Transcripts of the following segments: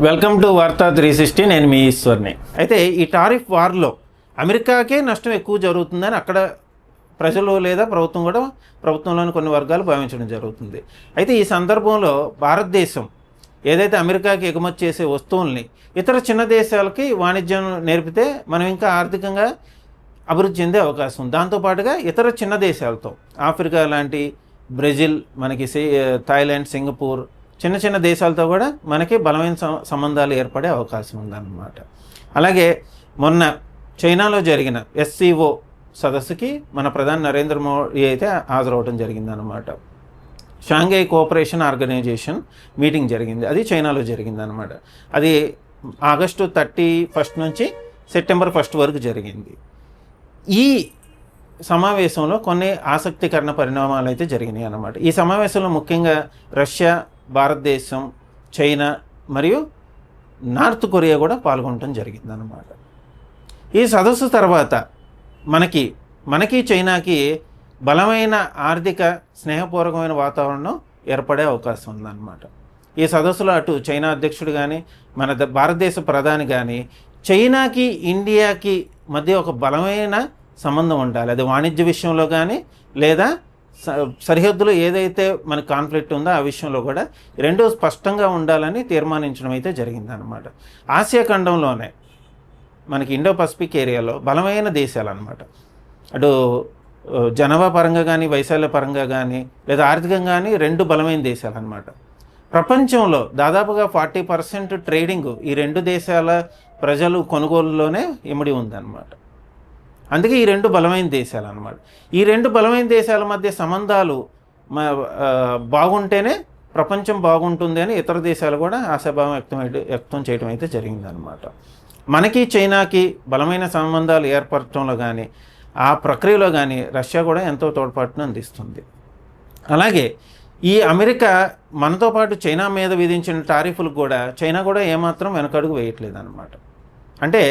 Welcome to వార్తా 360. నేను మీ ఈశ్వర్ని. అయితే ఈ టారిఫ్ వార్లో అమెరికాకే నష్టం ఎక్కువ జరుగుతుందని అక్కడ ప్రజలు లేదా ప్రభుత్వంలోని కొన్ని వర్గాలు భావించడం జరుగుతుంది. అయితే ఈ సందర్భంలో భారతదేశం ఏదైతే అమెరికాకి ఎగుమతి చేసే వస్తువుల్ని ఇతర చిన్న దేశాలకి వాణిజ్యం నేర్పితే మనం ఇంకా ఆర్థికంగా అభివృద్ధి చెందే అవకాశం ఉంది. దాంతోపాటుగా ఇతర చిన్న దేశాలతో ఆఫ్రికా లాంటి, బ్రెజిల్, మనకి థాయిలాండ్, సింగపూర్ చిన్న చిన్న దేశాలతో కూడా మనకి బలమైన సంబంధాలు ఏర్పడే అవకాశం ఉందన్నమాట. అలాగే మొన్న చైనాలో జరిగిన SCO సదస్సుకి మన ప్రధాని నరేంద్ర మోడీ అయితే హాజరవడం జరిగిందనమాట. షాంఘై కోఆపరేషన్ ఆర్గనైజేషన్ మీటింగ్ జరిగింది, అది చైనాలో జరిగిందనమాట. అది ఆగస్టు 31 నుంచి సెప్టెంబర్ 1 వరకు జరిగింది. ఈ సమావేశంలో కొన్ని ఆసక్తికరణ పరిణామాలు అయితే జరిగినాయి అన్నమాట. ఈ సమావేశంలో ముఖ్యంగా రష్యా, భారతదేశం, చైనా మరియు నార్త్ కొరియా కూడా పాల్గొనడం జరిగిందన్నమాట. ఈ సదస్సు తర్వాత మనకి చైనాకి బలమైన ఆర్థిక స్నేహపూర్వకమైన వాతావరణం ఏర్పడే అవకాశం ఉందన్నమాట. ఈ సదస్సులో అటు చైనా అధ్యక్షుడు కానీ, మన భారతదేశ ప్రధాని కానీ చైనాకి ఇండియాకి మధ్య ఒక బలమైన సంబంధం ఉండాలి. అది వాణిజ్య విషయంలో కానీ లేదా సరిహద్దులో ఏదైతే మనకు కాన్ఫ్లిక్ట్ ఉందో ఆ విషయంలో కూడా రెండూ స్పష్టంగా ఉండాలని తీర్మానించడం అయితే జరిగిందనమాట. ఆసియా ఖండంలోనే మనకి ఇండో పసిఫిక్ ఏరియాలో బలమైన దేశాలు అనమాట. అటు జనాభా పరంగా కానీ, వైశాల్య పరంగా కానీ లేదా ఆర్థికంగా కానీ రెండు బలమైన దేశాలు అనమాట. ప్రపంచంలో దాదాపుగా 40% ట్రేడింగ్ ఈ రెండు దేశాల ప్రజలు కొనుగోలులోనే ఇమిడి ఉందన్నమాట. అందుకే ఈ రెండు బలమైన దేశాలు అన్నమాట. ఈ రెండు బలమైన దేశాల మధ్య సంబంధాలు బాగుంటేనే ప్రపంచం బాగుంటుంది అని ఇతర దేశాలు కూడా ఆశాభావం వ్యక్తం చేయడం అయితే జరిగిందనమాట. మనకి చైనాకి బలమైన సంబంధాలు ఏర్పరచడంలో కానీ ఆ ప్రక్రియలో కానీ రష్యా కూడా ఎంతో తోడ్పాటును అందిస్తుంది. అలాగే ఈ అమెరికా మనతో పాటు చైనా మీద విధించిన టారిఫ్లకు కూడా చైనా కూడా ఏమాత్రం వెనకడుగు వేయట్లేదు అనమాట. అంటే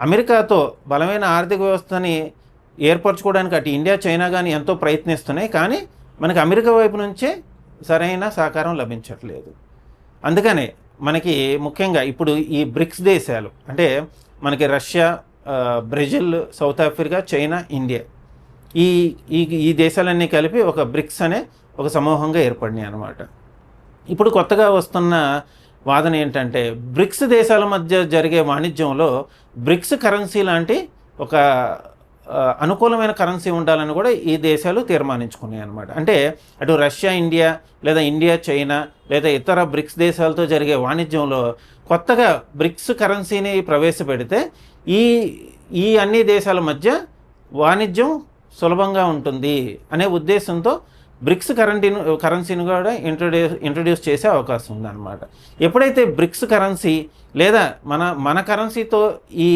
అమెరికాతో బలమైన ఆర్థిక వ్యవస్థని ఏర్పరచుకోవడానికి అటు ఇండియా, చైనా కానీ ఎంతో ప్రయత్నిస్తున్నాయి, కానీ మనకి అమెరికా వైపు నుంచే సరైన సహకారం లభించట్లేదు. అందుకనే మనకి ముఖ్యంగా ఇప్పుడు ఈ బ్రిక్స్ దేశాలు అంటే మనకి Russia, Brazil, south Africa, China, India ఈ దేశాలన్నీ కలిపి ఒక బ్రిక్స్ అనే ఒక సమూహంగా ఏర్పడినాయి అన్నమాట. ఇప్పుడు కొత్తగా వస్తున్న వాదన ఏంటంటే బ్రిక్స్ దేశాల మధ్య జరిగే వాణిజ్యంలో బ్రిక్స్ కరెన్సీ లాంటి ఒక అనుకూలమైన కరెన్సీ ఉండాలని కూడా ఈ దేశాలు తీర్మానించుకున్నాయి అన్నమాట. అంటే అటు రష్యా, ఇండియా లేదా ఇండియా, చైనా లేదా ఇతర బ్రిక్స్ దేశాలతో జరిగే వాణిజ్యంలో కొత్తగా బ్రిక్స్ కరెన్సీని ప్రవేశపెడితే ఈ అన్ని దేశాల మధ్య వాణిజ్యం సులభంగా ఉంటుంది అనే ఉద్దేశంతో బ్రిక్స్ కరెన్సీని కూడా ఇంట్రడ్యూస్ చేసే అవకాశం ఉందన్నమాట. ఎప్పుడైతే బ్రిక్స్ కరెన్సీ లేదా మన కరెన్సీతో ఈ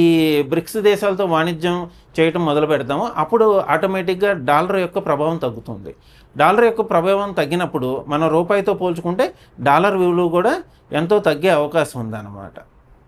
బ్రిక్స్ దేశాలతో వాణిజ్యం చేయటం మొదలు పెడతామో అప్పుడు ఆటోమేటిక్గా డాలర్ యొక్క ప్రభావం తగ్గుతుంది. డాలర్ యొక్క ప్రభావం తగ్గినప్పుడు మన రూపాయితో పోల్చుకుంటే డాలర్ విలువ కూడా ఎంతో తగ్గే అవకాశం ఉందన్నమాట.